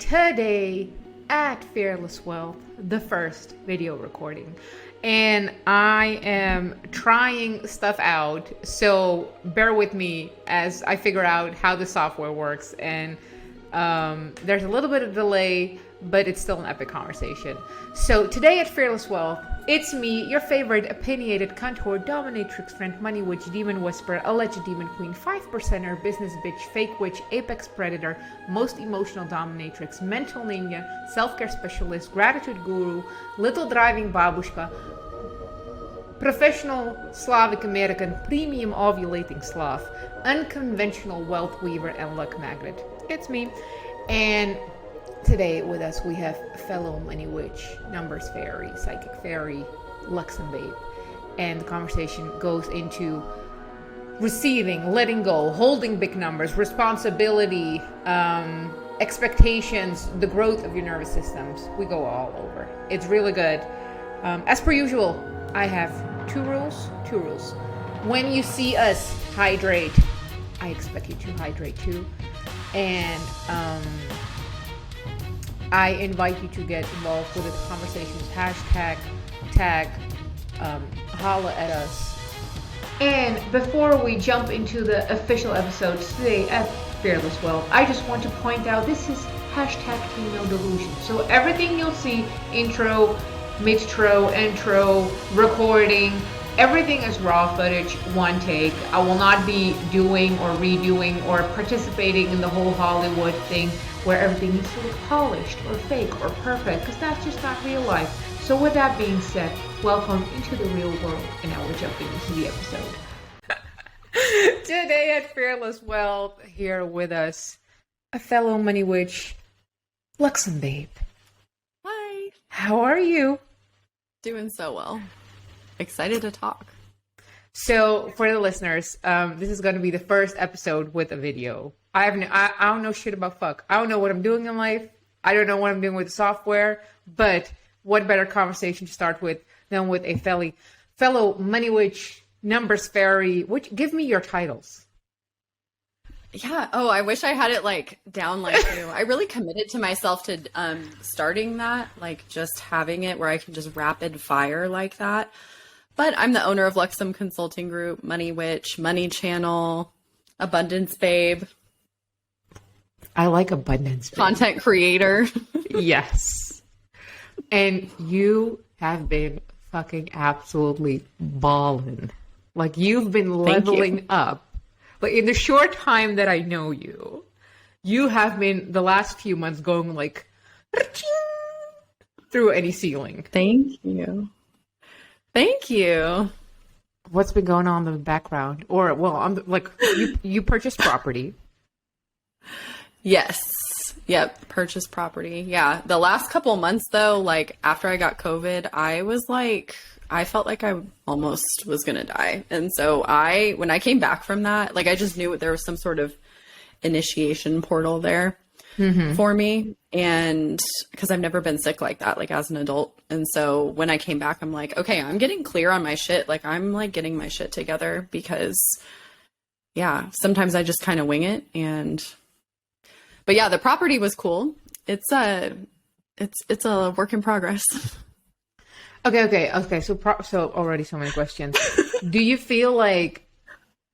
today at Fearless Wealth, the first video recording. And I am trying stuff out, so bear with me as I figure out how the software works. And there's a little bit of delay, but it's still an epic conversation. So today at Fearless Wealth, it's me, your favorite opinionated contour, dominatrix friend, money witch, demon whisperer, alleged demon queen, 5%er, business bitch, fake witch, apex predator, most emotional dominatrix, mental ninja, self-care specialist, gratitude guru, little driving babushka, professional Slavic American, premium ovulating Slav, unconventional wealth weaver, and luck magnet. It's me. And today with us we have fellow money witch, numbers fairy, psychic fairy, Luxem babe. And the conversation goes into receiving, letting go, holding big numbers, responsibility, expectations, the growth of your nervous systems. We go all over. It's really good. As per usual, I have two rules. When you see us hydrate, I expect you to hydrate too. And I invite you to get involved with the conversations. Hashtag, tag, holla at us. And before we jump into the official episodes today at Fearless Wealth, I just want to point out this is hashtag no delusion. So everything you'll see, intro, mid-tro, intro, recording, everything is raw footage, one take. I will not be doing or redoing or participating in the whole Hollywood thing where everything needs to look polished or fake or perfect, because that's just not real life. So with that being said, welcome into the real world, and now we're jumping into the episode. Today at Fearless Wealth, here with us, a fellow money witch, Luxem babe. Hi. How are you? Doing so well. Excited to talk. So for the listeners, this is going to be the first episode with a video. I don't know shit about fuck. I don't know what I'm doing in life. I don't know what I'm doing with the software. But what better conversation to start with than with a fellow money witch, numbers fairy. Give me your titles. Yeah. Oh, I wish I had it like down like you. I really committed to myself to starting that, like just having it where I can just rapid fire like that. But I'm the owner of Luxem Consulting Group, Money Witch, Money Channel, Abundance Babe. I like Abundance Babe. Content creator. Yes. And you have been fucking absolutely balling. Like you've been leveling up. Like in the short time that I know you, you have been the last few months going like through any ceiling. Thank you. Thank you. What's been going on in the background? Or, well, you purchased property. Yes. Yep. Purchased property. Yeah. The last couple months though, like after I got COVID, I felt like I almost was going to die. And so when I came back from that, like I just knew there was some sort of initiation portal there for me. And because I've never been sick like that, like as an adult. And so when I came back, I'm like, okay, I'm getting clear on my shit. Like I'm like getting my shit together because yeah, sometimes I just kind of wing it. But yeah, the property was cool. It's a work in progress. Okay. So already so many questions. Do you feel like,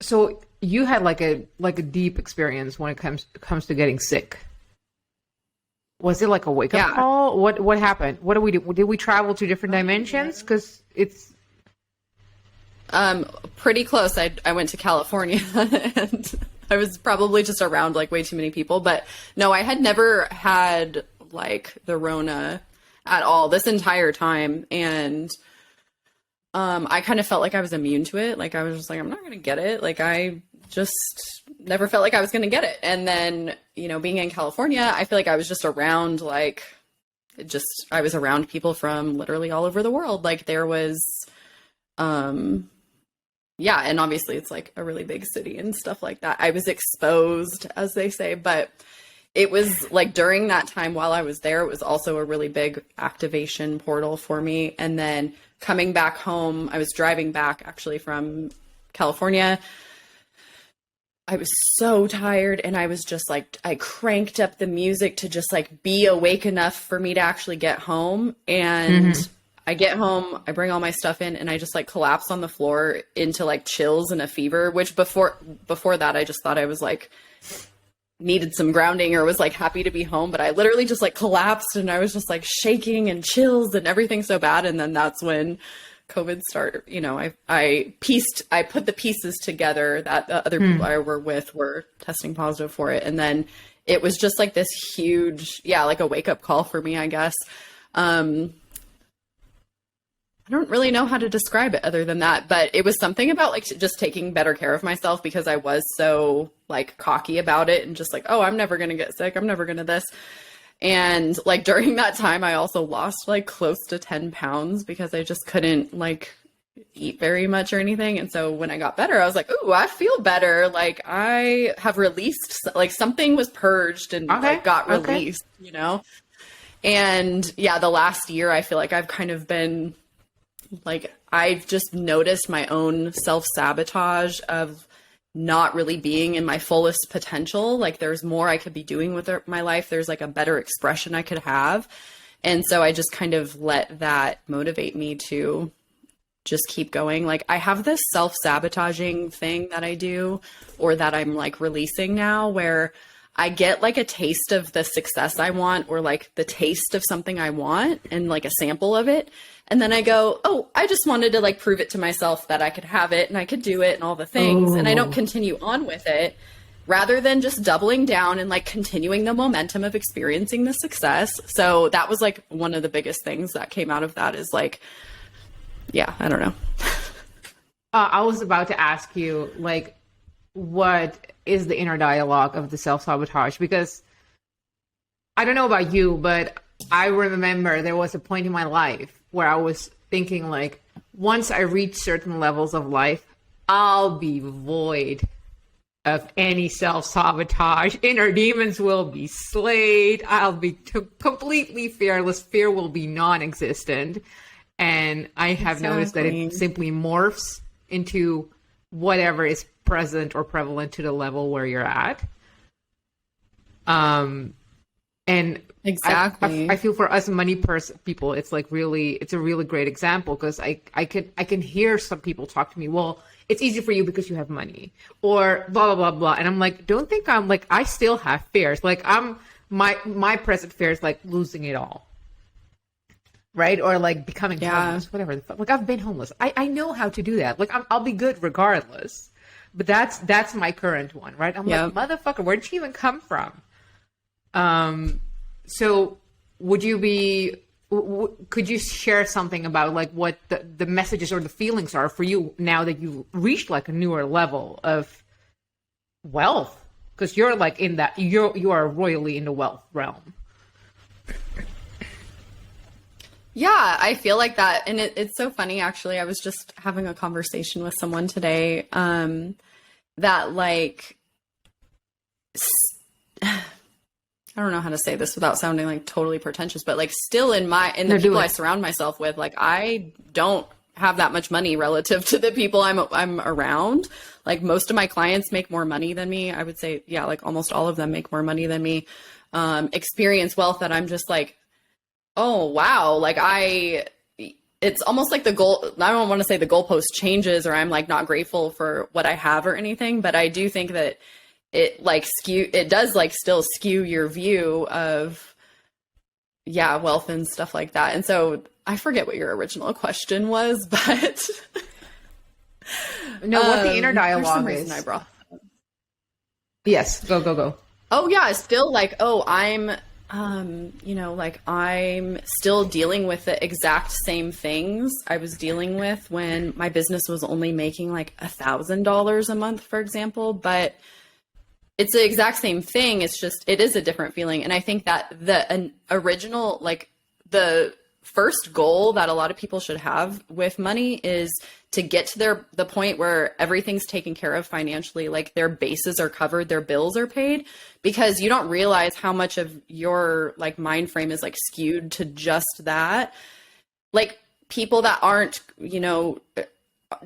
so you had like a deep experience when it comes to getting sick? Was it like a wake up call? What happened? What did we do? Did we travel to different dimensions? Because it's pretty close. I went to California and I was probably just around like way too many people. But no, I had never had like the Rona at all this entire time. And I kind of felt like I was immune to it. Like I was just like, I'm not going to get it. Like I just never felt like I was going to get it. And then, being in California, I feel like I was just around I was around people from literally all over the world. Like there was, and obviously it's like a really big city and stuff like that. I was exposed, as they say, but it was like during that time while I was there, it was also a really big activation portal for me. And then coming back home, I was driving back actually from California I was so tired, and I was just like, I cranked up the music to just like be awake enough for me to actually get home. And I get home, I bring all my stuff in, and I just like collapse on the floor into like chills and a fever, which before that, I just thought I was like, needed some grounding or was like happy to be home. But I literally just like collapsed, and I was just like shaking and chills and everything so bad. And then that's when COVID started. You know, I put the pieces together that the other people I were with were testing positive for it. And then it was just like this huge, like a wake up call for me, I guess. I don't really know how to describe it other than that, but it was something about like just taking better care of myself, because I was so like cocky about it and just like, oh, I'm never going to get sick. I'm never going to this. And like during that time, I also lost like close to 10 pounds because I just couldn't like eat very much or anything. And so when I got better, I was like, ooh, I feel better. Like I have released, like something was purged and like got released, you know? And the last year, I feel like I've kind of been like, I've just noticed my own self-sabotage of not really being in my fullest potential. Like there's more I could be doing with my life. There's like a better expression I could have. And so I just kind of let that motivate me to just keep going. Like I have this self-sabotaging thing that I do, or that I'm like releasing now, where I get like a taste of the success I want, or like the taste of something I want and like a sample of it. And then I go, oh, I just wanted to like prove it to myself that I could have it and I could do it and all the things. And I don't continue on with it, rather than just doubling down and like continuing the momentum of experiencing the success. So that was like one of the biggest things that came out of that, is like, I don't know. I was about to ask you, like, what is the inner dialogue of the self-sabotage? Because I don't know about you, but I remember there was a point in my life where I was thinking, like, once I reach certain levels of life, I'll be void of any self-sabotage. Inner demons will be slayed. I'll be completely fearless. Fear will be non-existent. And I have noticed that it simply morphs into whatever is present or prevalent to the level where you're at. And exactly, I feel for us money people, it's like it's a really great example, because I can hear some people talk to me, well, it's easy for you because you have money, or blah, blah, blah, blah. And I'm like, don't think I'm like, I still have fears. Like my present fear is like losing it all. Right? Or like becoming homeless, whatever the fuck. Like I've been homeless. I know how to do that. Like I'll be good regardless. But that's my current one, right? I'm like, motherfucker, where did you even come from? So would you be, could you share something about like what the messages or the feelings are for you now that you've reached like a newer level of wealth? Because you're like in that, you are royally in the wealth realm. Yeah, I feel like that. And it's so funny, actually. I was just having a conversation with someone today, that like, I don't know how to say this without sounding like totally pretentious, but like still in the people I surround myself with, like I don't have that much money relative to the people I'm around. Like most of my clients make more money than me. I would say, like almost all of them make more money than me. Experience wealth that I'm just like, oh, wow. Like it's almost like the goal. I don't want to say the goalpost changes, or I'm like not grateful for what I have or anything, but I do think that it does like still skew your view of, wealth and stuff like that. And so I forget what your original question was, but no, what the inner dialogue is. I brought. Yes, go. Oh yeah. Still like, I'm, like I'm still dealing with the exact same things I was dealing with when my business was only making like $1,000 a month, for example, but it's the exact same thing. It's just, it is a different feeling. And I think that the original, like the first goal that a lot of people should have with money is to get to the point where everything's taken care of financially, like their bases are covered, their bills are paid, because you don't realize how much of your like mind frame is like skewed to just that. Like people that aren't,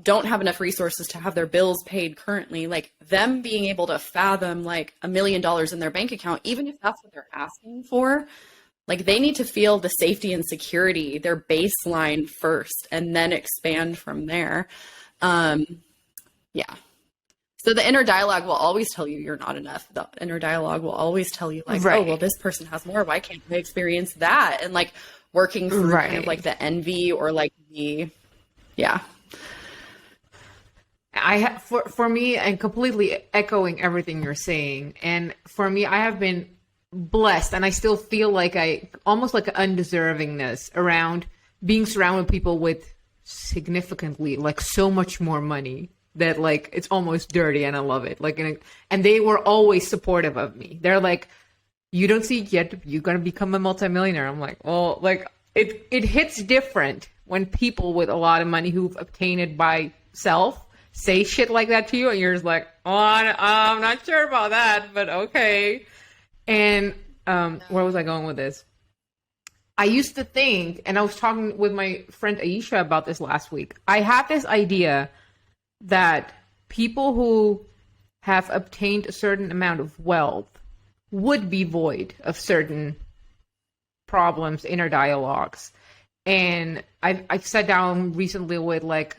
don't have enough resources to have their bills paid currently, like them being able to fathom like $1 million in their bank account, even if that's what they're asking for, like they need to feel the safety and security, their baseline first, and then expand from there. Yeah. So the inner dialogue will always tell you you're not enough. The inner dialogue will always tell you like, oh, well, this person has more. Why can't I experience that? And like working through kind of like the envy or like yeah. For me, and completely echoing everything you're saying, and for me, I have been blessed, and I still feel like I almost like an undeservingness around being surrounded with people with significantly like so much more money that like it's almost dirty, and I love it. Like, and they were always supportive of me. They're like, "You don't see it yet, you're gonna become a multimillionaire." I'm like, "Oh, like it hits different when people with a lot of money who've obtained it by self say shit like that to you, and you're just like, oh, I'm not sure about that, but okay." And where was I going with this? I used to think, and I was talking with my friend Aisha about this last week, I have this idea that people who have obtained a certain amount of wealth would be void of certain problems, inner dialogues. And I sat down recently with like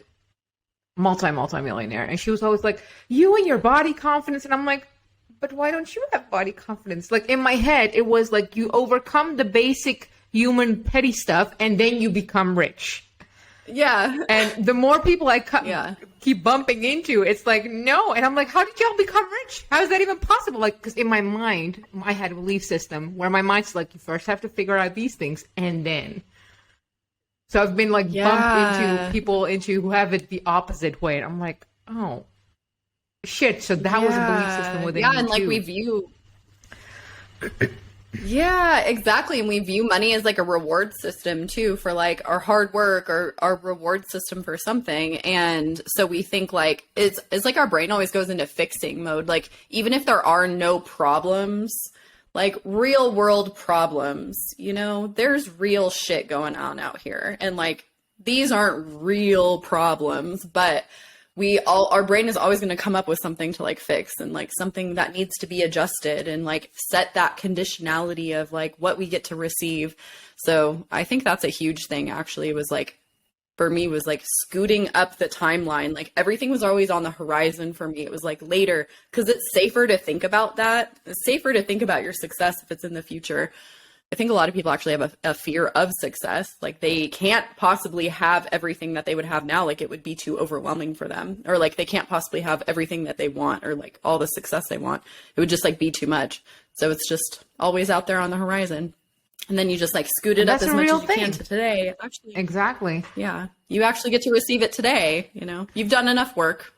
multi-millionaire, and she was always like, you and your body confidence, and I'm like, but why don't you have body confidence? Like in my head it was like you overcome the basic human petty stuff and then you become rich. Yeah. And the more people I keep bumping into, it's like, no. And I'm like, how did y'all become rich? How is that even possible? Like, because in my mind, I had a belief system where my mind's like, you first have to figure out these things and then. So I've been like bumped into people who have it the opposite way. And I'm like, oh, shit. So that was a belief system within me, and like too. we view... Yeah, exactly. And we view money as like a reward system too for like our hard work or our reward system for something. And so we think like it's like our brain always goes into fixing mode. Like even if there are no problems, like real world problems, you know, there's real shit going on out here. And like these aren't real problems, but our brain is always going to come up with something to like fix and like something that needs to be adjusted and like set that conditionality of like what we get to receive. So I think that's a huge thing actually, was like, for me, was like scooting up the timeline. Like everything was always on the horizon for me. It was like later, because it's safer to think about that. It's safer to think about your success if it's in the future. I think a lot of people actually have a fear of success. Like they can't possibly have everything that they would have now. Like it would be too overwhelming for them, or like they can't possibly have everything that they want or like all the success they want. It would just like be too much. So it's just always out there on the horizon. And then you just like scoot it up as much as you can to today. Actually, exactly. Yeah. You actually get to receive it today. You know, you've done enough work.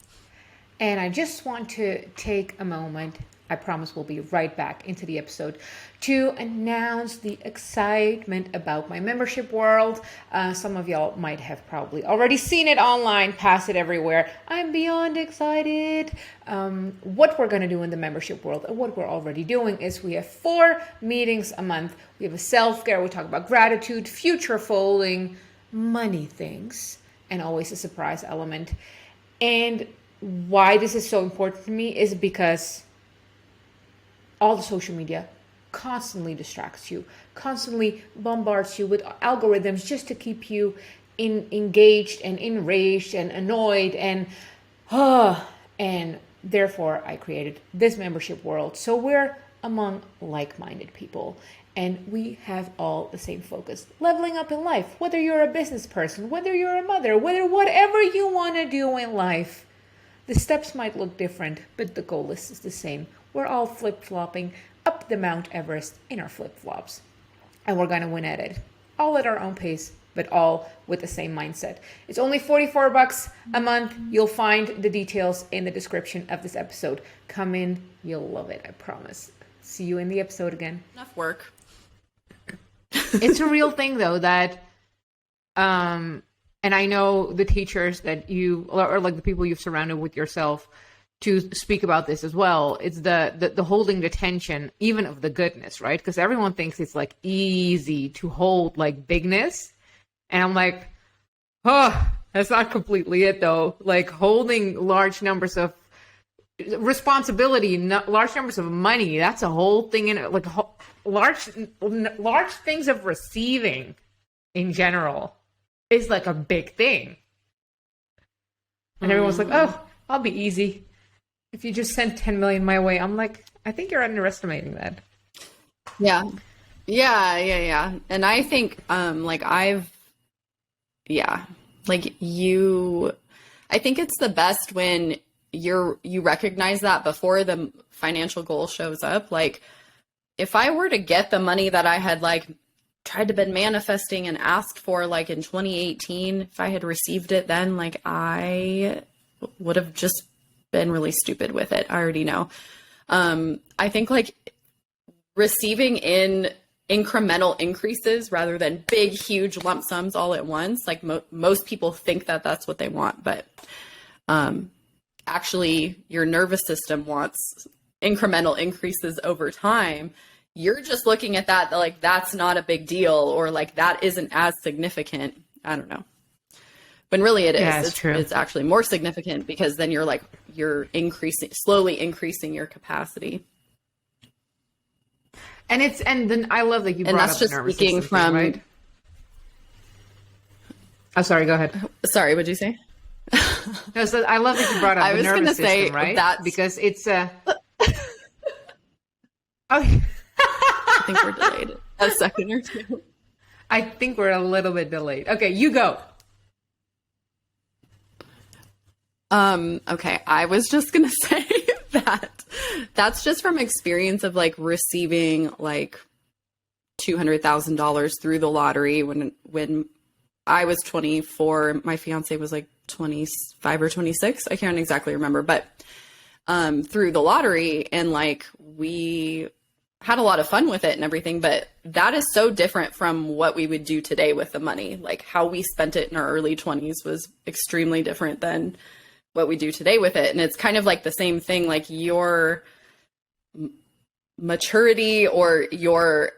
And I just want to take a moment, I promise we'll be right back into the episode, to announce the excitement about my membership world. Some of y'all might have probably already seen it online, pass it everywhere. I'm beyond excited. What we're going to do in the membership world, and what we're already doing, is we have 4 meetings a month. We have a self-care, we talk about gratitude, future folding, money things, and always a surprise element. And why this is so important to me is because all the social media constantly distracts you, constantly bombards you with algorithms just to keep you engaged and enraged and annoyed and therefore I created this membership world. So we're among like-minded people and we have all the same focus, leveling up in life, whether you're a business person, whether you're a mother, whatever you want to do in life. The steps might look different, but the goal list is the same. We're all flip-flopping up the Mount Everest in our flip-flops. And we're going to win at it. All at our own pace, but all with the same mindset. It's only $44 a month. You'll find the details in the description of this episode. Come in. You'll love it, I promise. See you in the episode again. Enough work. It's a real thing, though, that... And I know the teachers that you, or like the people you've surrounded with yourself to speak about this as well. It's the holding the tension, even of the goodness, right? Because everyone thinks it's like easy to hold like bigness. And I'm like, oh, That's not completely it, though. Like holding large numbers of responsibility, large numbers of money, that's a whole thing in it. Like large things of receiving in general is like a big thing. And everyone's like, oh, I'll be easy. If you just send 10 million my way, I'm like, I think you're underestimating that. Yeah. Yeah. And I think, I think it's the best when you recognize that before the financial goal shows up. Like, if I were to get the money that I had like tried to been manifesting and asked for like in 2018, if I had received it then, like I would have just been really stupid with it. I already know. I think like receiving in incremental increases rather than big, huge lump sums all at once. Like most people think that that's what they want, but actually your nervous system wants incremental increases over time. You're just looking at that like that's not a big deal, or like that isn't as significant. I don't know. When really it is. Yeah, it's true. It's actually more significant because then you're slowly increasing your capacity. And then I love that you brought up the nervous system thing, right? Oh, sorry, go ahead. Sorry, what'd you say? No, so I love that you brought up the nervous system, right? That's... Because it's okay. I think we're delayed a second or two. I think we're a little bit delayed. Okay, you go. Okay, I was just gonna say that's just from experience of like receiving like $200,000 through the lottery when I was 24, my fiance was like 25 or 26. I can't exactly remember, but through the lottery, and like we had a lot of fun with it and everything, but that is so different from what we would do today with the money. Like how we spent it in our early 20s was extremely different than what we do today with it. And it's kind of like the same thing, like your maturity or your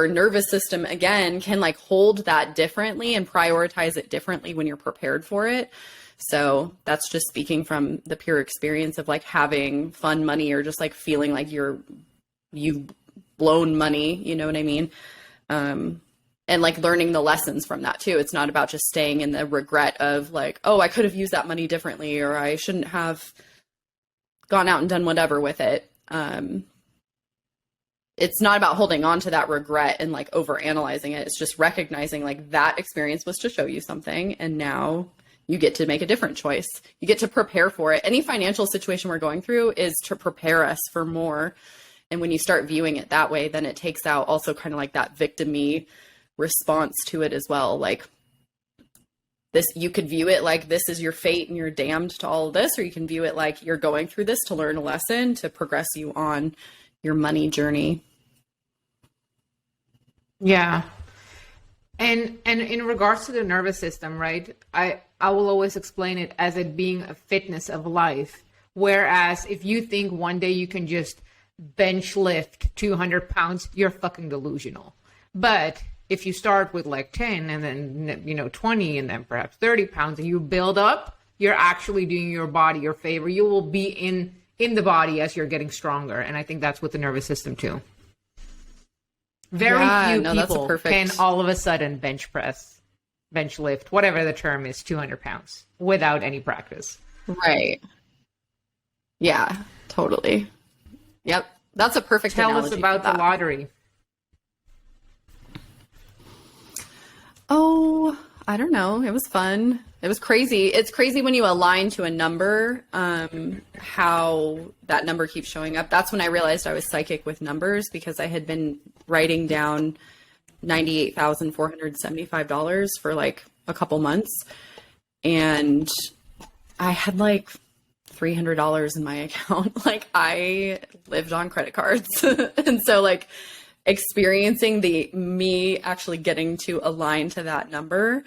nervous system again can like hold that differently and prioritize it differently when you're prepared for it. So that's just speaking from the pure experience of like having fun money or just like feeling like you've blown money, you know what I mean? And like learning the lessons from that too. It's not about just staying in the regret of like, oh, I could have used that money differently, or I shouldn't have gone out and done whatever with it. It's not about holding on to that regret and like over analyzing it. It's just recognizing like that experience was to show you something, and now you get to make a different choice. You get to prepare for it. Any financial situation we're going through is to prepare us for more. And when you start viewing it that way, then it takes out also kind of like that victim-y response to it as well. Like this, you could view it like this is your fate and you're damned to all of this, or you can view it like you're going through this to learn a lesson to progress you on your money journey. Yeah. And in regards to the nervous system, right? I will always explain it as it being a fitness of life. Whereas if you think one day you can just bench lift 200 pounds, you're fucking delusional. But if you start with like 10 and then, 20 and then perhaps 30 pounds and you build up, you're actually doing your body your favor. You will be in the body as you're getting stronger. And I think that's with the nervous system too. Very few people can all of a sudden bench lift, whatever the term is, 200 pounds without any practice. Right. Yeah, totally. Yep. That's a perfect analogy. Tell us about the lottery. Oh, I don't know. It was fun. It was crazy. It's crazy when you align to a number, how that number keeps showing up. That's when I realized I was psychic with numbers, because I had been writing down $98,475 for like a couple months. And I had like $300 in my account. Like I lived on credit cards. And so like experiencing me actually getting to align to that number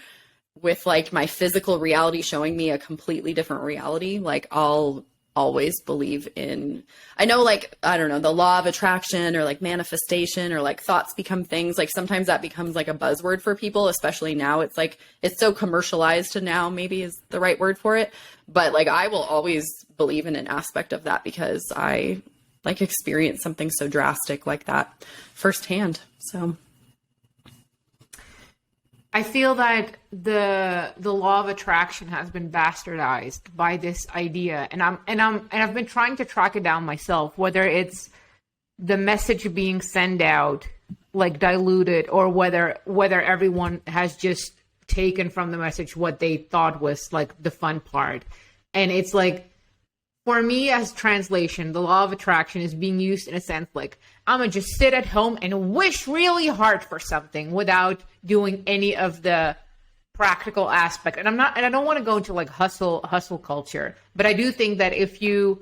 with like my physical reality showing me a completely different reality. Like I'll always believe in, I know, like, I don't know, the law of attraction or like manifestation or like thoughts become things. Like sometimes that becomes like a buzzword for people, especially now. It's like, it's so commercialized to now, maybe is the right word for it. But like, I will always believe in an aspect of that because I like experienced something so drastic like that firsthand. So I feel that the law of attraction has been bastardized by this idea, and I've been trying to track it down myself, whether it's the message being sent out like diluted, or whether everyone has just taken from the message what they thought was like the fun part. And it's like, for me, as translation, the law of attraction is being used in a sense like, I'm gonna just sit at home and wish really hard for something without doing any of the practical aspect. And I don't want to go into like hustle culture, but I do think that if you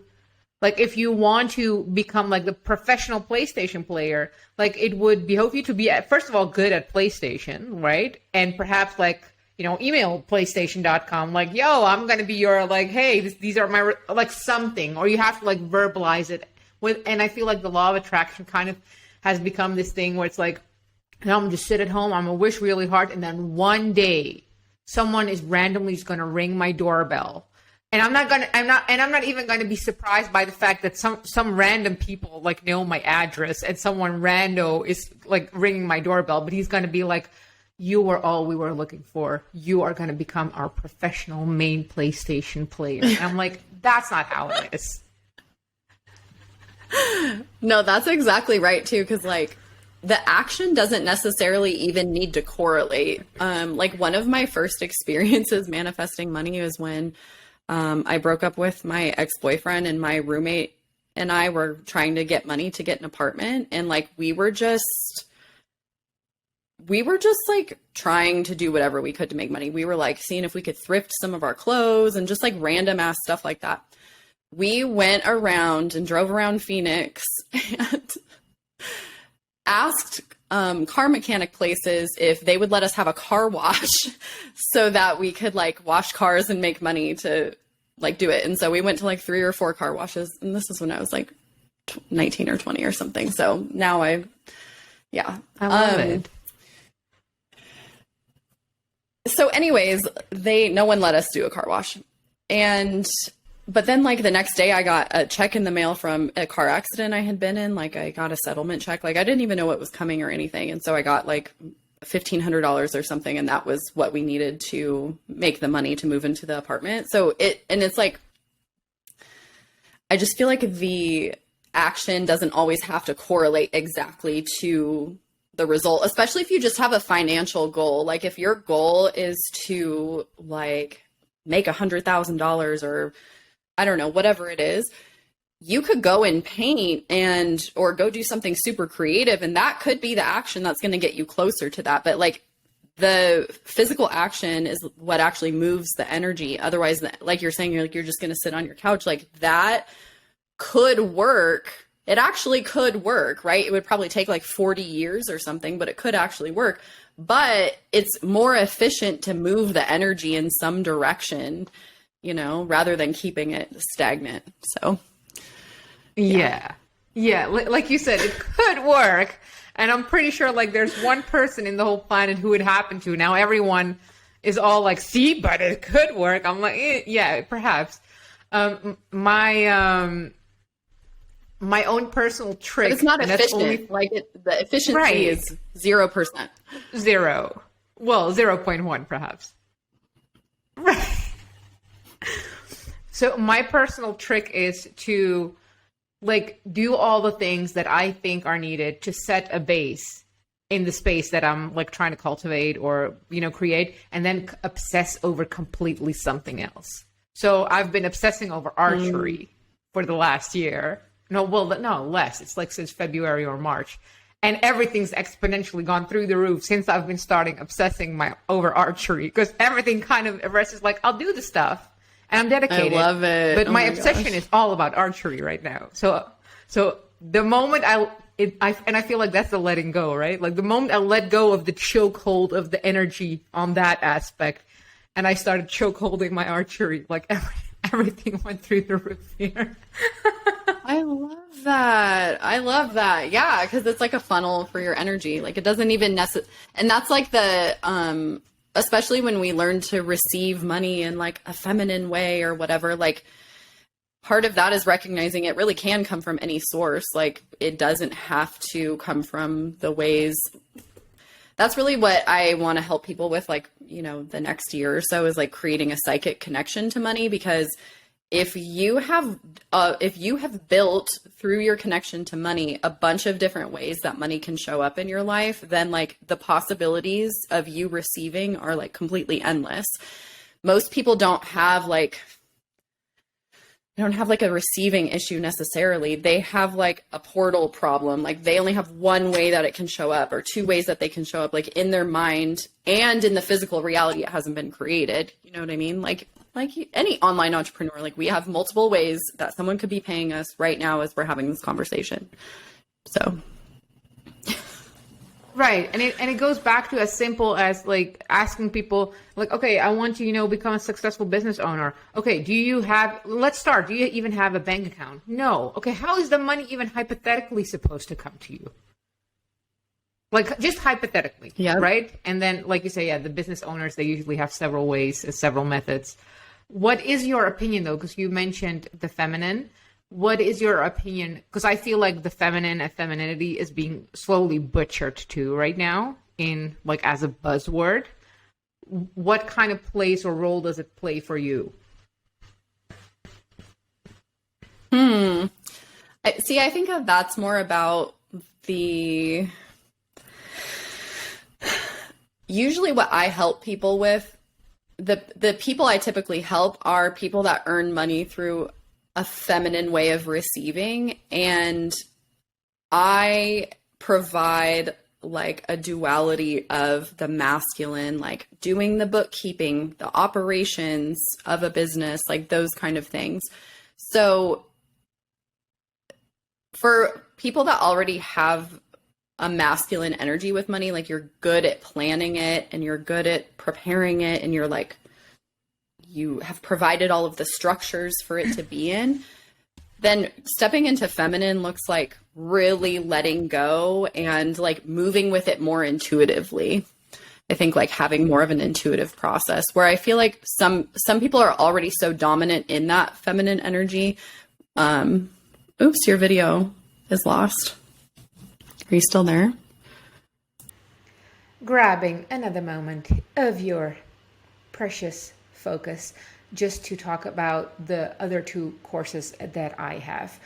want to become like the professional PlayStation player, like it would behoove you to be first of all good at PlayStation, right? And perhaps like, email PlayStation.com, like, yo, I'm going to be your, like, hey, these are my, like, something, or you have to, like, verbalize it with, and I feel like the law of attraction kind of has become this thing where it's like, I'm going to just sit at home, I'm going to wish really hard, and then one day, someone is randomly just going to ring my doorbell, and I'm not even going to be surprised by the fact that some random people, like, know my address, and someone rando is, like, ringing my doorbell, but he's going to be like, you were all we were looking for. You are going to become our professional main PlayStation player. And I'm like, that's not how it is. No, that's exactly right too. Cause like the action doesn't necessarily even need to correlate. Like one of my first experiences manifesting money was when I broke up with my ex-boyfriend, and my roommate and I were trying to get money to get an apartment. And like, we were just like trying to do whatever we could to make money. We were like seeing if we could thrift some of our clothes and just like random ass stuff like that. We went around and drove around Phoenix and asked car mechanic places if they would let us have a car wash so that we could like wash cars and make money to like do it. And so we went to like 3 or 4 car washes. And this is when I was like 19 or 20 or something. So now I love it. So anyways, no one let us do a car wash. But then like the next day I got a check in the mail from a car accident I had been in. Like I got a settlement check. Like I didn't even know what was coming or anything. And so I got like $1,500 or something. And that was what we needed to make the money to move into the apartment. So it's like, I just feel like the action doesn't always have to correlate exactly to the result, especially if you just have a financial goal. Like if your goal is to like make $100,000 or I don't know, whatever it is, you could go and paint or go do something super creative. And that could be the action that's going to get you closer to that. But like the physical action is what actually moves the energy. Otherwise, like you're saying, you're just going to sit on your couch. Like that could work. It actually could work, right? It would probably take like 40 years or something, but it could actually work. But it's more efficient to move the energy in some direction, rather than keeping it stagnant. So, yeah. Like you said, it could work. And I'm pretty sure like there's one person in the whole planet who it happened to. Now everyone is all like, see, but it could work. I'm like, yeah, perhaps. My own personal trick. But it's not efficient. The efficiency is 0%. 0. Well, 0.1 perhaps. Right. So my personal trick is to like do all the things that I think are needed to set a base in the space that I'm like trying to cultivate or, create, and then obsess over completely something else. So I've been obsessing over archery for the last year. No, less. It's like since February or March. And everything's exponentially gone through the roof since I've been starting obsessing over archery. Because everything kind of rests like, I'll do the stuff. And I'm dedicated. I love it. But my obsession is all about archery right now. So the moment I feel like that's the letting go, right? Like the moment I let go of the chokehold of the energy on that aspect, and I started chokeholding my archery like everything went through the roof here. I love that. I love that. Yeah, because it's like a funnel for your energy. Like it doesn't even and that's like the especially when we learn to receive money in like a feminine way or whatever, like part of that is recognizing it really can come from any source. Like it doesn't have to come from the ways. That's really what I want to help people with, like, you know, the next year or so is like creating a psychic connection to money, because if you have built through your connection to money a bunch of different ways that money can show up in your life, then like the possibilities of you receiving are like completely endless. Most people don't have like a receiving issue necessarily. They have like a portal problem. Like they only have one way that it can show up, or two ways that they can show up, like in their mind and in the physical reality. It hasn't been created. You know what I mean? Like any online entrepreneur, like we have multiple ways that someone could be paying us right now as we're having this conversation. So. Right. And it goes back to as simple as like asking people like, okay, I want to, you know, become a successful business owner. Okay. Let's start. Do you even have a bank account? No. Okay. How is the money even hypothetically supposed to come to you? Like just hypothetically. Yeah. Right. And then like you say, yeah, the business owners, they usually have several ways, several methods. What is your opinion though? Because you mentioned the feminine. What is your opinion? Because I feel like the feminine and femininity is being slowly butchered too right now in like as a buzzword. What kind of place or role does it play for you? I think that that's more about usually what I help people with. The people I typically help are people that earn money through a feminine way of receiving, and I provide like a duality of the masculine, like doing the bookkeeping, the operations of a business, like those kind of things. So for people that already have a masculine energy with money, like you're good at planning it and you're good at preparing it and you're like, you have provided all of the structures for it to be in, then stepping into feminine looks like really letting go and like moving with it more intuitively. I think like having more of an intuitive process, where I feel like some people are already so dominant in that feminine energy. Oops, your video is lost. Are you still there? Grabbing another moment of your precious focus just to talk about the other two courses that I have.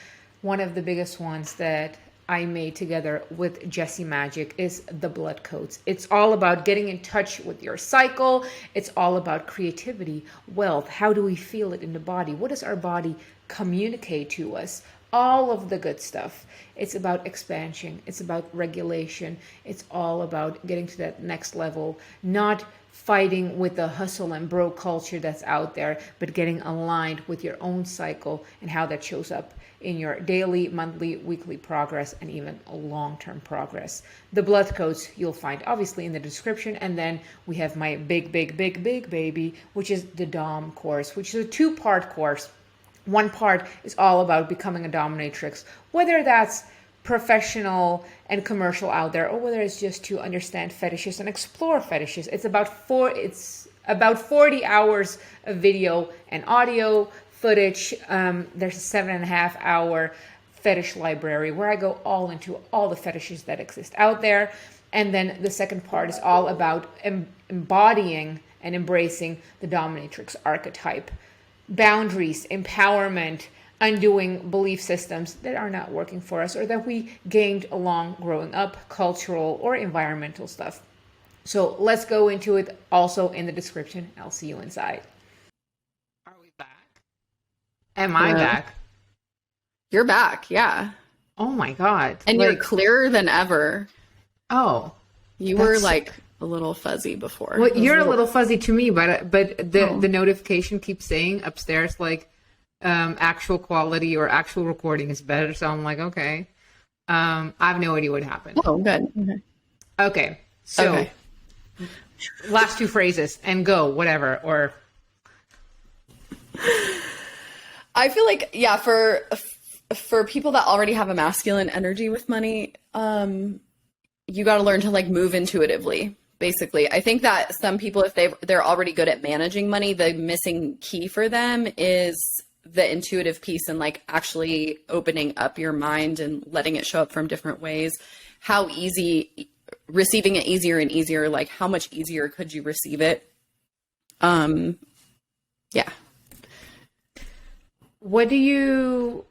One of the biggest ones that I made together with Jessie Magic is the blood codes. It's all about getting in touch with your cycle. It's all about creativity, wealth. How do we feel it in the body? What does our body communicate to us? All of the good stuff. It's about expansion. It's about regulation. It's all about getting to that next level, not fighting with the hustle and bro culture that's out there, but getting aligned with your own cycle and how that shows up in your daily, monthly, weekly progress, and even long-term progress. The blood codes you'll find obviously in the description. And then we have my big baby, which is the Dom course, which is a 2-part course. One part is all about becoming a dominatrix, whether that's professional and commercial out there, or whether it's just to understand fetishes and explore fetishes. It's about 40 hours of video and audio footage. There's a 7.5-hour fetish library where I go all into all the fetishes that exist out there. And then the second part is all about embodying and embracing the dominatrix archetype. Boundaries, empowerment, undoing belief systems that are not working for us or that we gained along growing up, cultural or environmental stuff. So let's go into it also in the description. I'll see you inside. Are we back? Am I back? You're back, yeah. Oh my God. And you're clearer than ever. Oh. You were like a little fuzzy before. Well, you're a little fuzzy to me, but the notification keeps saying upstairs like actual quality or actual recording is better. So I'm like, okay. I have no idea what happened. Oh, good. Okay. So last two phrases and go, whatever. Or I feel like, yeah, for people that already have a masculine energy with money, you got to learn to like move intuitively. Basically, I think that some people, if they're already good at managing money, the missing key for them is the intuitive piece and like actually opening up your mind and letting it show up from different ways. How easy, receiving it easier and easier, like how much easier could you receive it? Yeah. What do you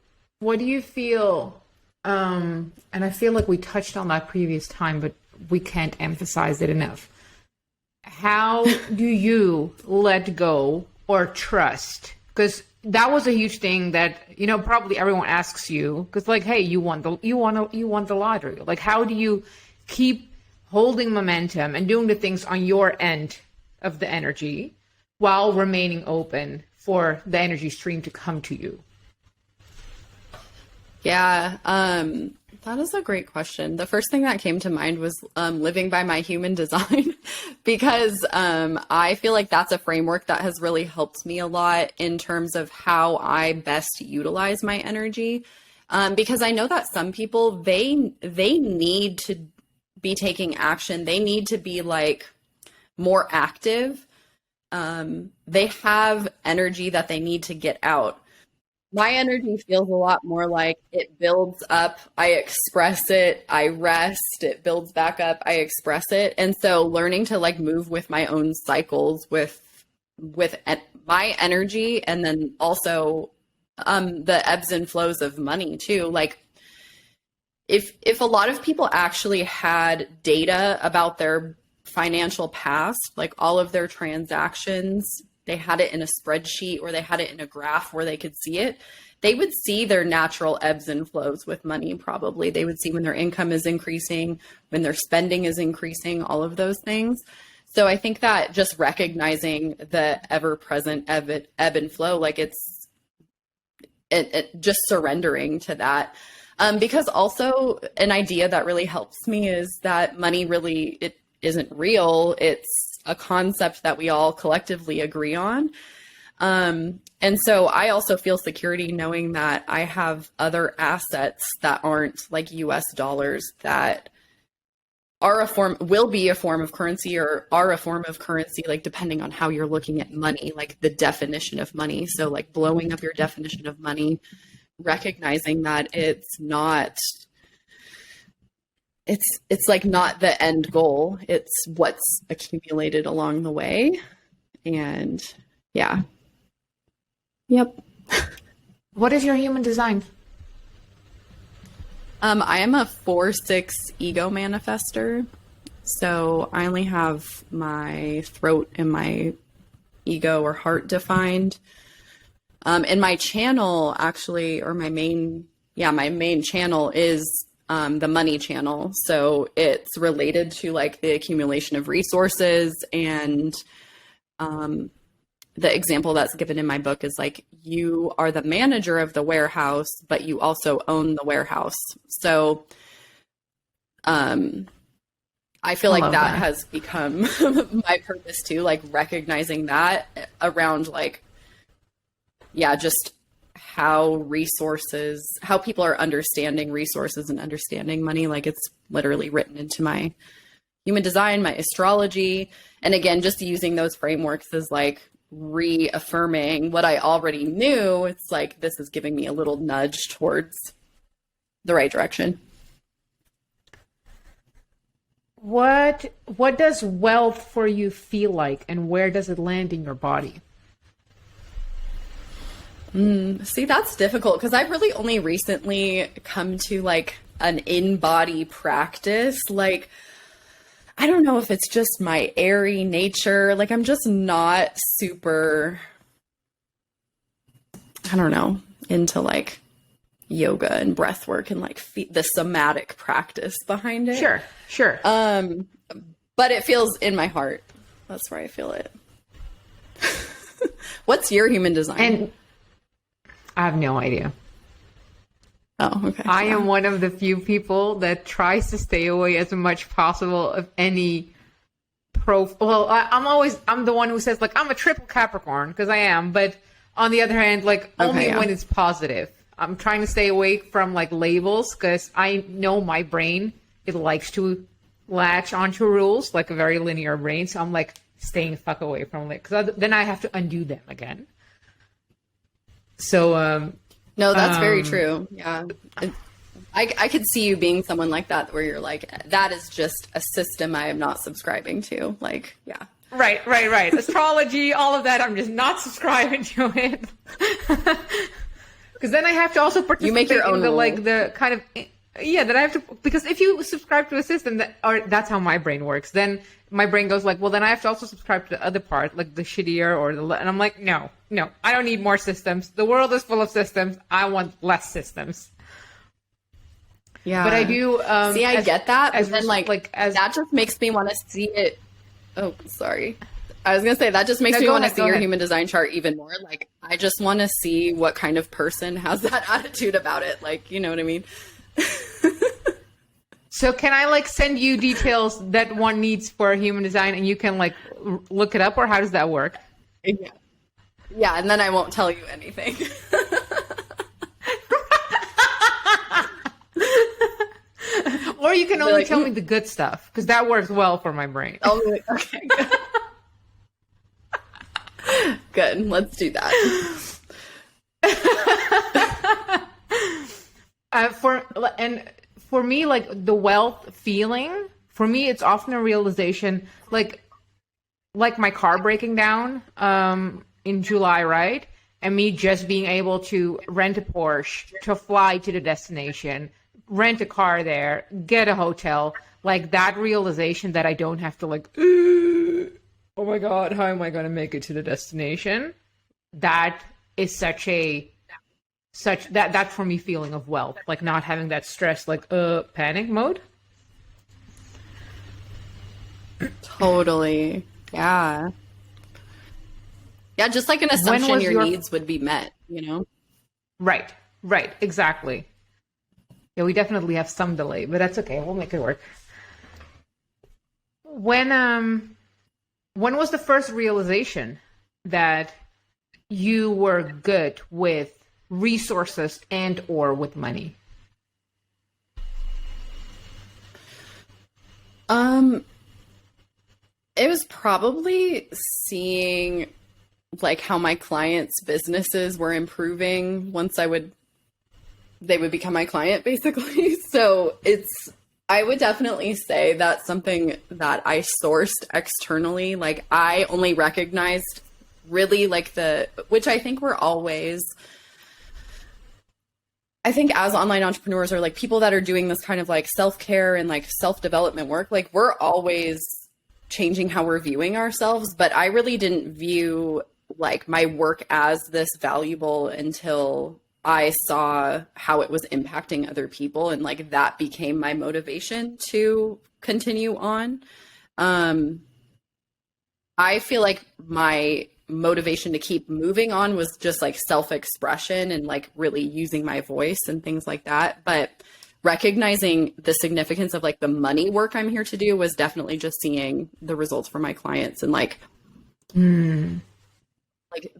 feel? And I feel like we touched on that previous time, but we can't emphasize it enough. How do you let go or trust? Because that was a huge thing that, you know, probably everyone asks you, because like, hey, you won the lottery. Like, how do you keep holding momentum and doing the things on your end of the energy while remaining open for the energy stream to come to you? Yeah, that is a great question. The first thing that came to mind was living by my human design, because I feel like that's a framework that has really helped me a lot in terms of how I best utilize my energy. Because I know that some people, they need to be taking action. They need to be like more active. They have energy that they need to get out. My energy feels a lot more like it builds up, I express it, I rest, it builds back up, I express it. And so learning to like move with my own cycles with my energy, and then also the ebbs and flows of money too. Like if a lot of people actually had data about their financial past, like all of their transactions, they had it in a spreadsheet or they had it in a graph where they could see it, they would see their natural ebbs and flows with money. Probably they would see when their income is increasing, when their spending is increasing, all of those things. So I think that just recognizing the ever-present ebb and flow, like it's just surrendering to that. Because also an idea that really helps me is that money really, it isn't real. It's a concept that we all collectively agree on. And so I also feel security knowing that I have other assets that aren't like US dollars that will be a form of currency or are a form of currency, like depending on how you're looking at money, like the definition of money. So like blowing up your definition of money, recognizing that it's like not the end goal. It's what's accumulated along the way. And yeah. Yep. What is your human design? I am a 4/6 ego manifester. So I only have my throat and my ego or heart defined. And my channel actually, or my main channel is the money channel. So it's related to like the accumulation of resources, and the example that's given in my book is like, you are the manager of the warehouse, but you also own the warehouse. So I feel like that has become my purpose too, like recognizing that around like, yeah, just how people are understanding resources and understanding money. Like it's literally written into my human design, my astrology. And again, just using those frameworks as like reaffirming what I already knew. It's like, this is giving me a little nudge towards the right direction. What does wealth for you feel like, and where does it land in your body? See, that's difficult because I've really only recently come to like an in-body practice. Like, I don't know if it's just my airy nature. Like, I'm just not super, I don't know, into like yoga and breath work and like the somatic practice behind it. Sure. But it feels in my heart. That's where I feel it. What's your human design? And I have no idea. Oh, okay. I am one of the few people that tries to stay away as much possible of any I'm the one who says like I'm a triple Capricorn, because I am, but On the other hand, like only Okay, yeah. when it's positive. I'm trying to stay away from like labels because I know my brain, it likes to latch onto rules, like a very linear brain. So I'm like staying the fuck away from it because then I have to undo them again. So, No, that's very true. Yeah. I could see you being someone like that where you're like, that is just a system I am not subscribing to. Like, yeah. right. Astrology, all of that, I'm just not subscribing to it. Because then I have to also participate make your own in the rule. like the kind of that I have to, because if you subscribe to a system that, or that's how my brain works, then my brain goes like, well, then I have to also subscribe to the other part, like the shittier or and I'm like, no, I don't need more systems. The world is full of systems. I want less systems. Yeah. But I do see, I get that, but then as that just makes me want to see it. Oh, sorry. I was gonna say that just makes No, me go want to ahead, see go your ahead. human design chart even more. Like, I just want to see what kind of person has that attitude about it. Like, you know what I mean? So can I like send you details that one needs for human design and you can like look it up, or how does that work? Yeah. Yeah, and then I won't tell you anything. Or you can only like, tell me the good stuff because that works well for my brain. Okay, good. Good. Let's do that. For me, like the wealth feeling, for me, it's often a realization, like my car breaking down in July, right? And me just being able to rent a Porsche to fly to the destination, rent a car there, get a hotel, like that realization that I don't have to like, oh my God, how am I going to make it to the destination? That is that's for me feeling of wealth, like not having that stress, like panic mode. Totally. Yeah. Yeah, just like an assumption was your your- needs would be met, you know? Right, exactly. Yeah, we definitely have some delay, but that's okay. We'll make it work. When was the first realization that you were good with resources and or with money? It was probably seeing like how my clients' businesses were improving once they would become my client basically. So I would definitely say that's something that I sourced externally. Like I only recognized really like which I think we're always, I think as online entrepreneurs or like people that are doing this kind of like self-care and like self-development work, like we're always changing how we're viewing ourselves. But I really didn't view like my work as this valuable until I saw how it was impacting other people. And like that became my motivation to continue on. I feel like my motivation to keep moving on was just like self-expression and like really using my voice and things like that. But recognizing the significance of like the money work I'm here to do was definitely just seeing the results for my clients and like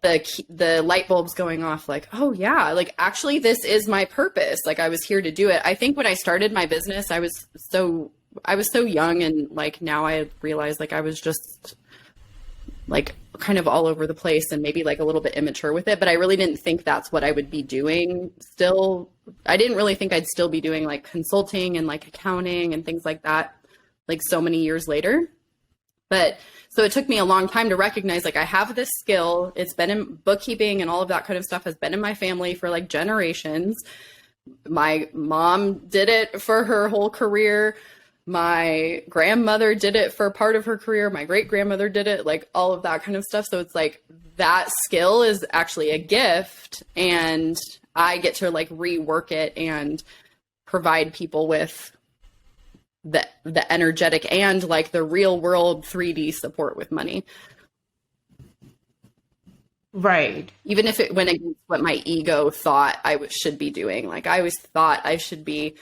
like the light bulbs going off, like, oh yeah, like actually this is my purpose. Like I was here to do it. I think when I started my business, I was so young, and like now I realize like I was just like kind of all over the place and maybe like a little bit immature with it, but I really didn't think that's what I would be doing still. I didn't really think I'd still be doing like consulting and like accounting and things like that, like so many years later. But so it took me a long time to recognize like I have this skill. It's been in bookkeeping and all of that kind of stuff has been in my family for like generations. My mom did it for her whole career. My grandmother did it for part of her career. My great grandmother did it, like all of that kind of stuff. So it's like that skill is actually a gift, and I get to like rework it and provide people with the energetic and like the real world 3D support with money. Right. Even if it went against what my ego thought I should be doing. Like I always thought I should be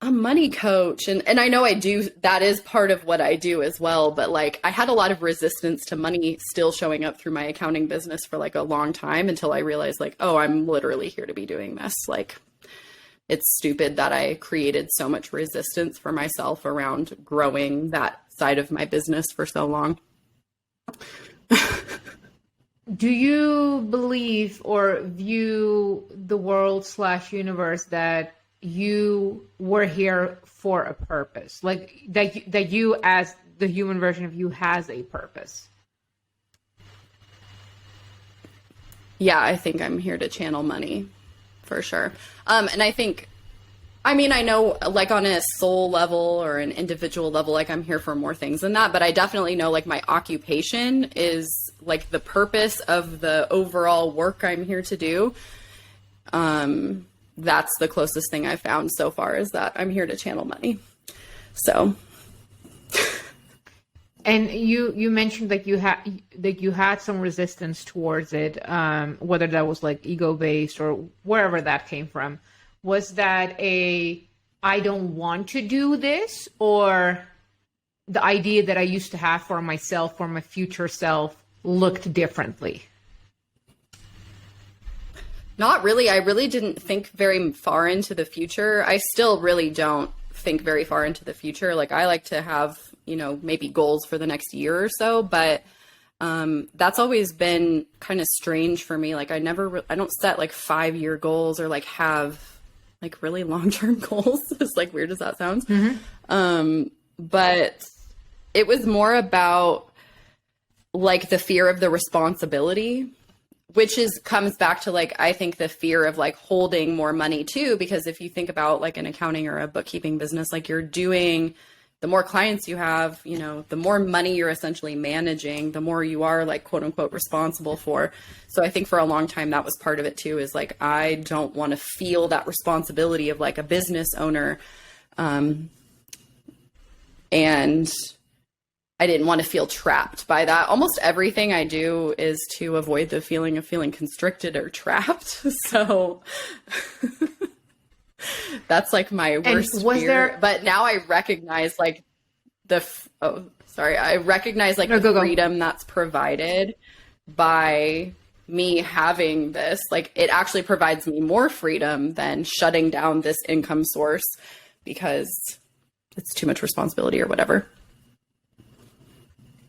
a money coach, and I know I do, that is part of what I do as well, but like I had a lot of resistance to money still showing up through my accounting business for like a long time until I realized like, oh, I'm literally here to be doing this. Like it's stupid that I created so much resistance for myself around growing that side of my business for so long. Do you believe or view the world / universe that you were here for a purpose? Like that you as the human version of you has a purpose? Yeah, I think I'm here to channel money for sure. And I think, I mean, I know like on a soul level or an individual level, like I'm here for more things than that, but I definitely know like my occupation is like the purpose of the overall work I'm here to do. That's the closest thing I've found so far, is that I'm here to channel money. So. And you mentioned that you had some resistance towards it, whether that was like ego based or wherever that came from. Was that I don't want to do this, or the idea that I used to have for myself, for my future self, looked differently? Not really. I really didn't think very far into the future. I still really don't think very far into the future. Like I like to have, you know, maybe goals for the next year or so, but that's always been kind of strange for me. Like I don't set like 5-year goals or like have like really long-term goals, as like weird as that sounds. Mm-hmm. But it was more about like the fear of the responsibility, which comes back to like, I think the fear of like holding more money too, because if you think about like an accounting or a bookkeeping business, like the more clients you have, you know, the more money you're essentially managing, the more you are like quote unquote responsible for. So I think for a long time that was part of it too, is like, I don't want to feel that responsibility of like a business owner. And I didn't want to feel trapped by that. Almost everything I do is to avoid the feeling of feeling constricted or trapped. So that's like my worst fear. But now I recognize like I recognize like the freedom that's provided by me having this. Like it actually provides me more freedom than shutting down this income source because it's too much responsibility or whatever.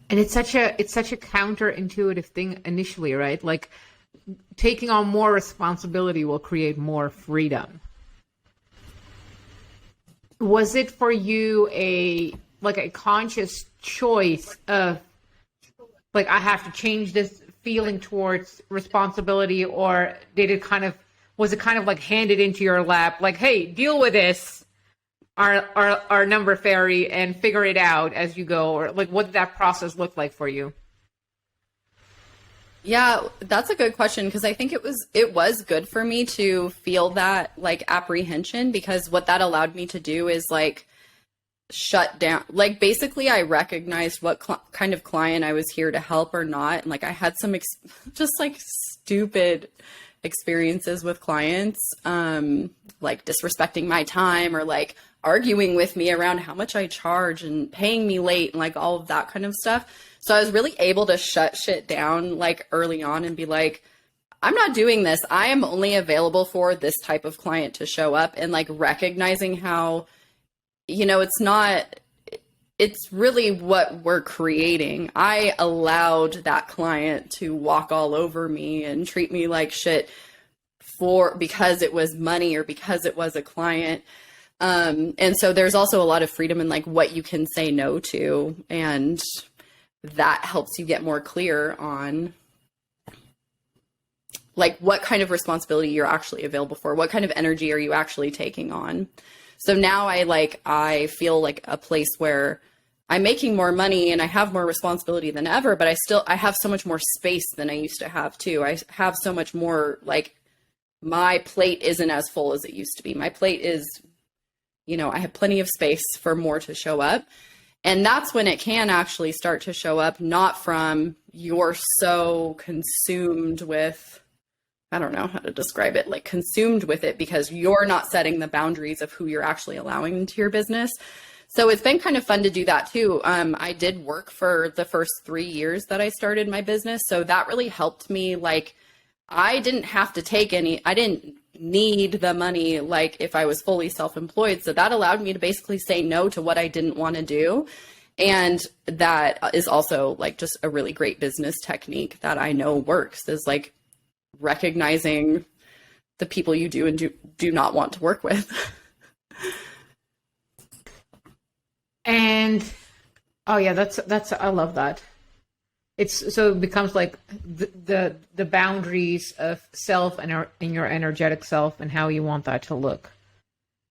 And it's such a counterintuitive thing initially, right? Like taking on more responsibility will create more freedom. Was it for you a conscious choice of like, I have to change this feeling towards responsibility, or was it kind of like handed into your lap, like, hey, deal with this, our number fairy, and figure it out as you go? Or like, what did that process look like for you? Yeah, that's a good question, because I think it was good for me to feel that like apprehension, because what that allowed me to do is like shut down. Like basically I recognized what kind of client I was here to help or not. And like I had some just like stupid experiences with clients, like disrespecting my time or like arguing with me around how much I charge and paying me late and like all of that kind of stuff. So I was really able to shut shit down like early on and be like, I'm not doing this. I am only available for this type of client to show up, and like recognizing how, you know, it's really what we're creating. I allowed that client to walk all over me and treat me like shit because it was money or because it was a client. And so there's also a lot of freedom in like what you can say no to, and that helps you get more clear on like what kind of responsibility you're actually available for. What kind of energy are you actually taking on? So now I feel like a place where I'm making more money and I have more responsibility than ever, but I have so much more space than I used to have too. I have so much more, like, my plate isn't as full as it used to be. My plate is, you know, I have plenty of space for more to show up. And that's when it can actually start to show up, not from you're so consumed with, I don't know how to describe it, like consumed with it because you're not setting the boundaries of who you're actually allowing into your business. So it's been kind of fun to do that too. I did work for the first 3 years that I started my business. So that really helped me. Like, I didn't have to take I didn't need the money like if I was fully self-employed. So that allowed me to basically say no to what I didn't want to do. And that is also like just a really great business technique that I know works, is like recognizing the people you do and do not want to work with. And oh yeah, that's I love that. It's so it becomes like the boundaries of self and your energetic self and how you want that to look.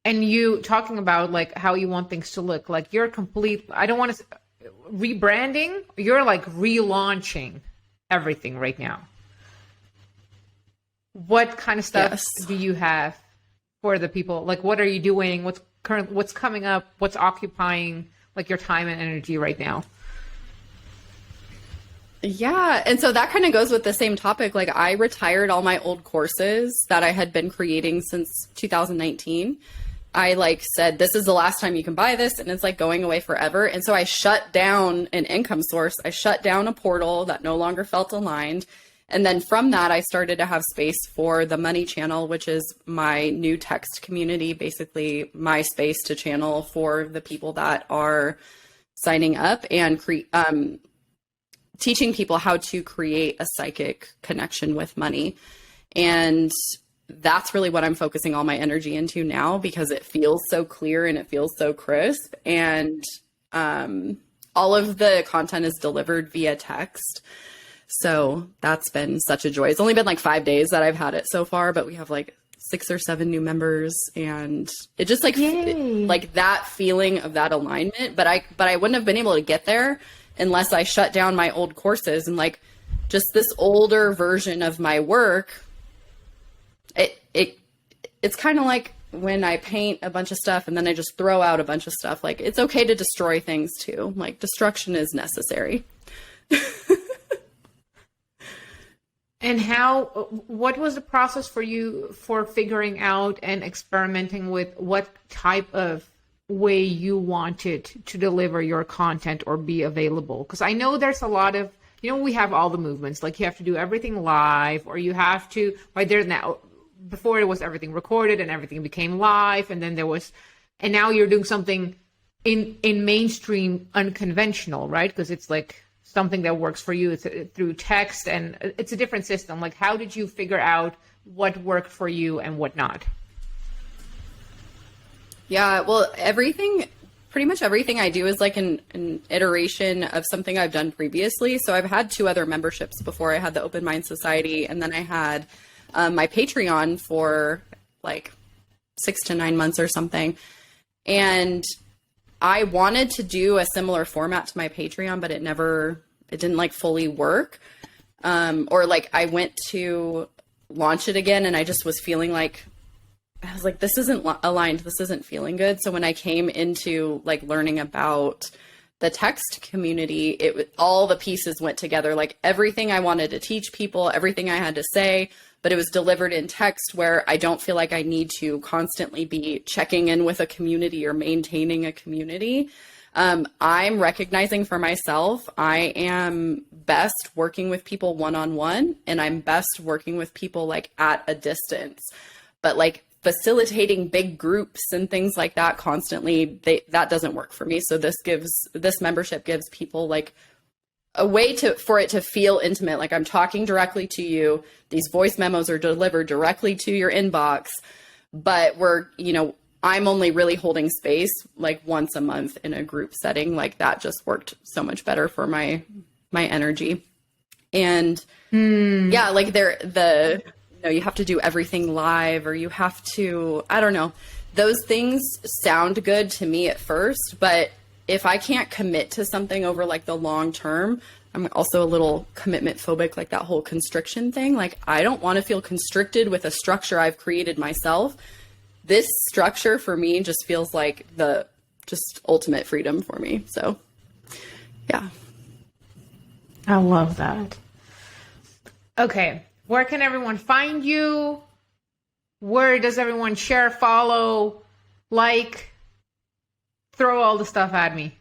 And you talking about like how you want things to look, like you're complete. I don't want to rebranding. You're like relaunching everything right now. What kind of stuff do you have for the people? Like, what are you doing? What's coming up? What's occupying like your time and energy right now? Yeah. And so that kind of goes with the same topic. Like, I retired all my old courses that I had been creating since 2019. I like said, this is the last time you can buy this, and it's like going away forever. And so I shut down an income source. I shut down a portal that no longer felt aligned. And then from that, I started to have space for the money channel, which is my new text community, basically my space to channel for the people that are signing up and teaching people how to create a psychic connection with money. And that's really what I'm focusing all my energy into now, because it feels so clear and it feels so crisp. And all of the content is delivered via text. So that's been such a joy. It's only been like 5 days that I've had it so far, but we have like 6 or 7 new members, and it just like like that feeling of that alignment. But I wouldn't have been able to get there unless I shut down my old courses, and like just this older version of my work. It's kind of like when I paint a bunch of stuff and then I just throw out a bunch of stuff. Like, it's okay to destroy things too. Like, destruction is necessary. And what was the process for you for figuring out and experimenting with what type of way you wanted to deliver your content or be available? Because I know there's a lot of, we have all the movements, like you have to do everything live, or you have to, right there now, before it was everything recorded and everything became live. And then and now you're doing something in mainstream unconventional, right? Because it's like something that works for you. It's through text, and it's a different system. Like, how did you figure out what worked for you and what not? Yeah, well, pretty much everything I do is like an iteration of something I've done previously. So I've had 2 other memberships before. I had the Open Mind Society, and then I had my Patreon for like 6 to 9 months or something. And I wanted to do a similar format to my Patreon, but it didn't like fully work. Or like I went to launch it again and I just was feeling like, I was like, this isn't aligned. This isn't feeling good. So when I came into like learning about the text community, all the pieces went together. Like everything I wanted to teach people, everything I had to say, but it was delivered in text where I don't feel like I need to constantly be checking in with a community or maintaining a community. I'm recognizing for myself, I am best working with people one-on-one, and I'm best working with people like at a distance. But like facilitating big groups and things like that constantly, that doesn't work for me. So this membership gives people like a way for it to feel intimate. Like I'm talking directly to you. These voice memos are delivered directly to your inbox, but I'm only really holding space like once a month in a group setting. Like that just worked so much better for my energy. And yeah, like you have to do everything live, or you have to, I don't know, those things sound good to me at first, but if I can't commit to something over like the long term, I'm also a little commitment phobic, like that whole constriction thing. Like I don't want to feel constricted with a structure I've created myself. This structure for me just feels like the just ultimate freedom for me. So yeah. I love that. Okay. Where can everyone find you? Where does everyone share, follow, like? Throw all the stuff at me.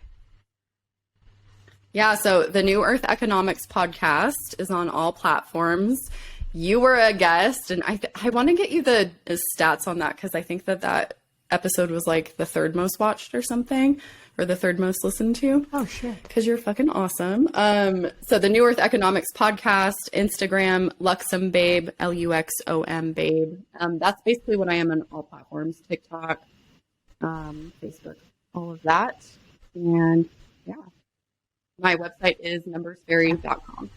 Yeah, so the New Earth Economics podcast is on all platforms. You were a guest, and I want to get you the stats on that because I think that episode was like the third most watched or something, or the third most listened to. Oh, shit. Because you're fucking awesome. So the New Earth Economics podcast, Instagram, Luxom Babe, Luxom Babe. That's basically what I am on all platforms, TikTok, Facebook, all of that. And yeah. My website is numbersfairy.com.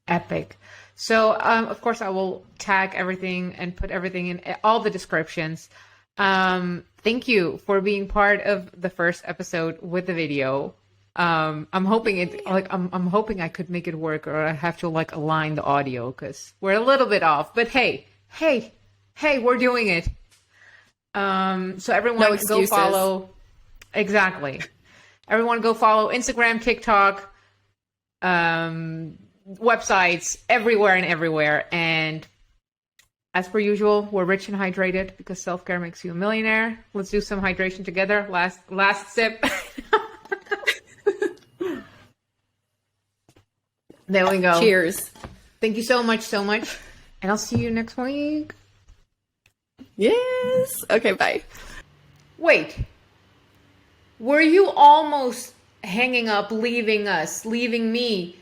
Epic. So, of course, I will tag everything and put everything in all the descriptions. Thank you for being part of the first episode with the video. I'm hoping I'm hoping I could make it work, or I have to like align the audio because we're a little bit off. But hey, we're doing it. So everyone go follow. Exactly. Everyone go follow Instagram, TikTok, websites, everywhere. And as per usual, we're rich and hydrated because self-care makes you a millionaire. Let's do some hydration together. Last sip. There we go. Cheers. Thank you so much. And I'll see you next week. Yes. Okay, bye. Wait. Were you almost hanging up, leaving me,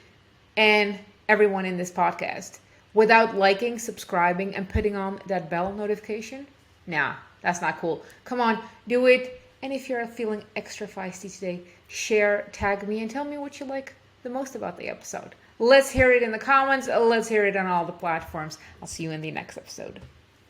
and everyone in this podcast without liking, subscribing, and putting on that bell notification? Nah, that's not cool. Come on, do it. And if you're feeling extra feisty today, share, tag me, and tell me what you like the most about the episode. Let's hear it in the comments. Let's hear it on all the platforms. I'll see you in the next episode.